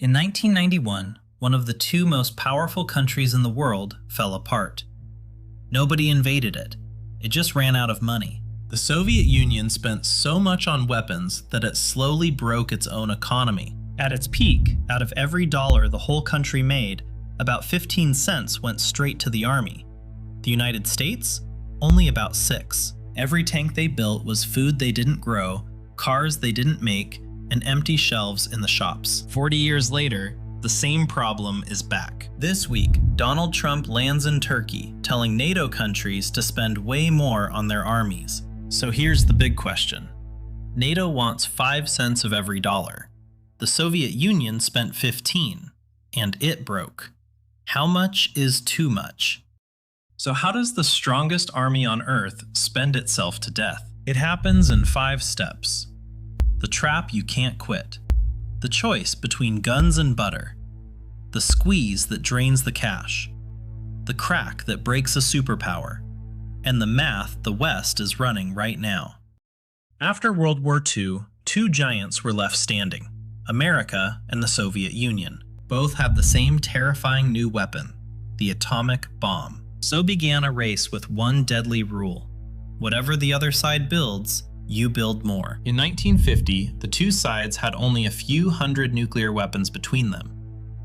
In 1991, one of the two most powerful countries in the world fell apart. Nobody invaded it. It just ran out of money. The Soviet Union spent so much on weapons that it slowly broke its own economy. At its peak, out of every dollar the whole country made, about 15 cents went straight to the army. The United States? Only about 6. Every tank they built was food they didn't grow, cars they didn't make, and empty shelves in the shops. 40 years later, the same problem is back. This week, Donald Trump lands in Turkey, telling NATO countries to spend way more on their armies. So here's the big question. NATO wants 5 cents of every dollar. The Soviet Union spent 15, and it broke. How much is too much? So how does the strongest army on Earth spend itself to death? It happens in 5 steps. The trap you can't quit. The choice between guns and butter. The squeeze that drains the cash. The crack that breaks a superpower. And the math the West is running right now. After World War II, 2 giants were left standing, America and the Soviet Union. Both had the same terrifying new weapon, the atomic bomb. So began a race with one deadly rule. Whatever the other side builds, you build more. In 1950, the two sides had only a few hundred nuclear weapons between them.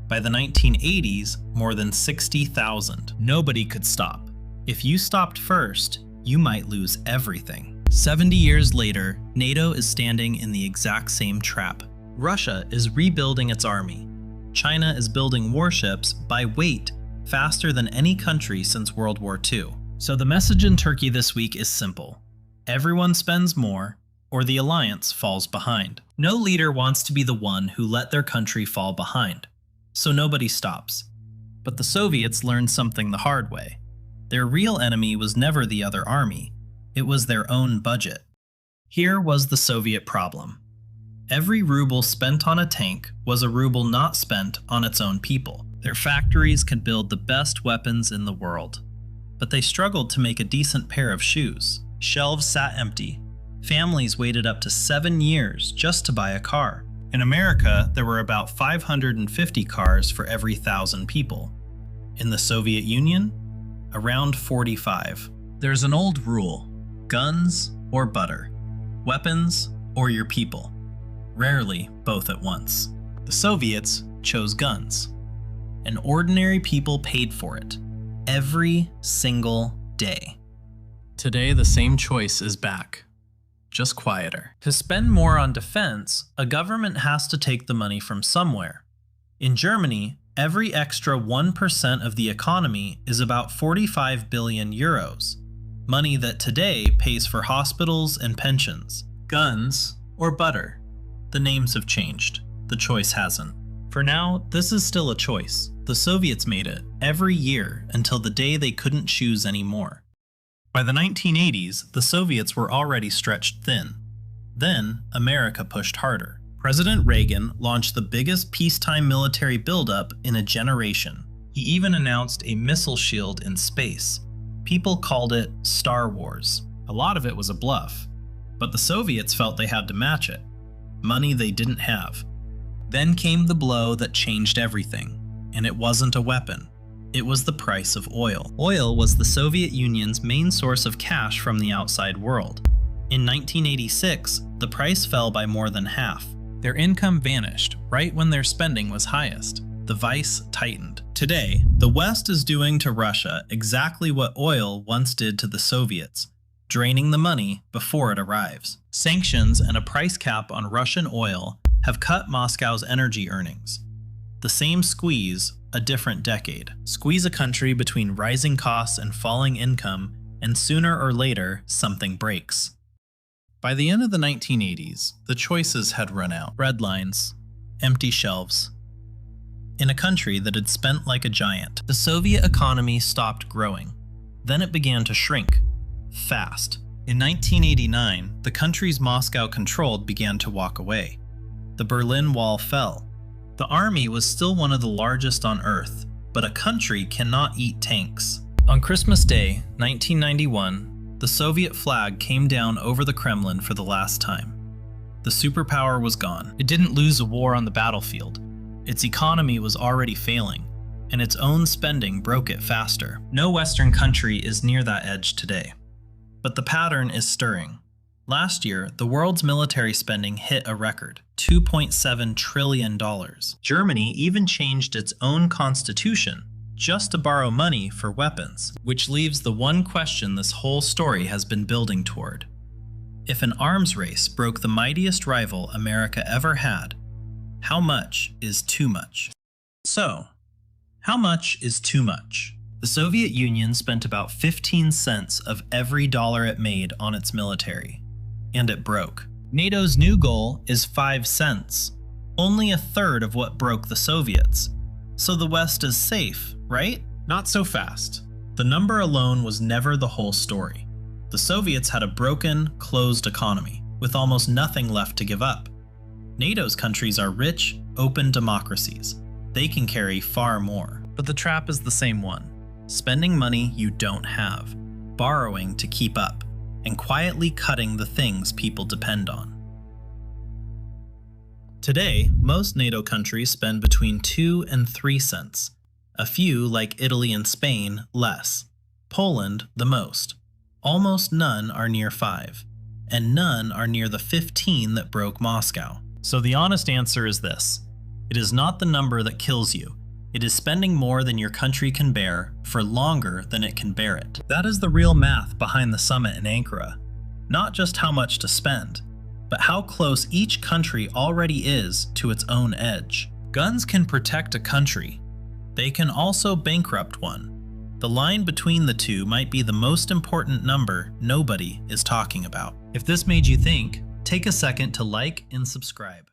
By the 1980s, more than 60,000. Nobody could stop. If you stopped first, you might lose everything. 70 years later, NATO is standing in the exact same trap. Russia is rebuilding its army. China is building warships by weight faster than any country since World War II. So the message in Turkey this week is simple. Everyone spends more, or the alliance falls behind. No leader wants to be the one who let their country fall behind. So nobody stops. But the Soviets learned something the hard way. Their real enemy was never the other army. It was their own budget. Here was the Soviet problem. Every ruble spent on a tank was a ruble not spent on its own people. Their factories could build the best weapons in the world. But they struggled to make a decent pair of shoes. Shelves sat empty. Families waited up to 7 years just to buy a car. In America, there were about 550 cars for every 1,000 people. In the Soviet Union, around 45. There's an old rule: guns or butter, weapons or your people. Rarely both at once. The Soviets chose guns, and ordinary people paid for it every single day. Today, the same choice is back, just quieter. To spend more on defense, a government has to take the money from somewhere. In Germany, every extra 1% of the economy is about 45 billion euros, money that today pays for hospitals and pensions. Guns or butter? The names have changed. The choice hasn't. For now, this is still a choice. The Soviets made it every year until the day they couldn't choose anymore. By the 1980s, the Soviets were already stretched thin. Then, America pushed harder. President Reagan launched the biggest peacetime military buildup in a generation. He even announced a missile shield in space. People called it Star Wars. A lot of it was a bluff, but the Soviets felt they had to match it. Money they didn't have. Then came the blow that changed everything, and it wasn't a weapon. It was the price of oil. Oil was the Soviet Union's main source of cash from the outside world. In 1986, the price fell by more than half. Their income vanished right when their spending was highest. The vice tightened. Today, the West is doing to Russia exactly what oil once did to the Soviets, draining the money before it arrives. Sanctions and a price cap on Russian oil have cut Moscow's energy earnings. The same squeeze, a different decade. Squeeze a country between rising costs and falling income, and sooner or later, something breaks. By the end of the 1980s, the choices had run out. Bread lines, empty shelves. In a country that had spent like a giant, the Soviet economy stopped growing. Then it began to shrink, fast. In 1989, the countries Moscow controlled began to walk away. The Berlin Wall fell. The army was still one of the largest on Earth, but a country cannot eat tanks. On Christmas Day, 1991, the Soviet flag came down over the Kremlin for the last time. The superpower was gone. It didn't lose a war on the battlefield, Its economy was already failing, and its own spending broke it faster. No Western country is near that edge today. But the pattern is stirring. Last year, the world's military spending hit a record, $2.7 trillion. Germany even changed its own constitution just to borrow money for weapons, which leaves the one question this whole story has been building toward. If an arms race broke the mightiest rival America ever had, how much is too much? So, how much is too much? The Soviet Union spent about 15 cents of every dollar it made on its military, and it broke. NATO's new goal is 5 cents, only a third of what broke the Soviets. So the West is safe, right? Not so fast. The number alone was never the whole story. The Soviets had a broken, closed economy, with almost nothing left to give up. NATO's countries are rich, open democracies. They can carry far more. But the trap is the same one. Spending money you don't have, borrowing to keep up, and quietly cutting the things people depend on. Today, most NATO countries spend between 2 and 3 cents. A few, like Italy and Spain, less. Poland, the most. Almost none are near 5. And none are near the 15 that broke Moscow. So the honest answer is this. It is not the number that kills you. It is spending more than your country can bear for longer than it can bear it. That is the real math behind the summit in Ankara. Not just how much to spend, but how close each country already is to its own edge. Guns can protect a country. They can also bankrupt one. The line between the two might be the most important number nobody is talking about. If this made you think, take a second to like and subscribe.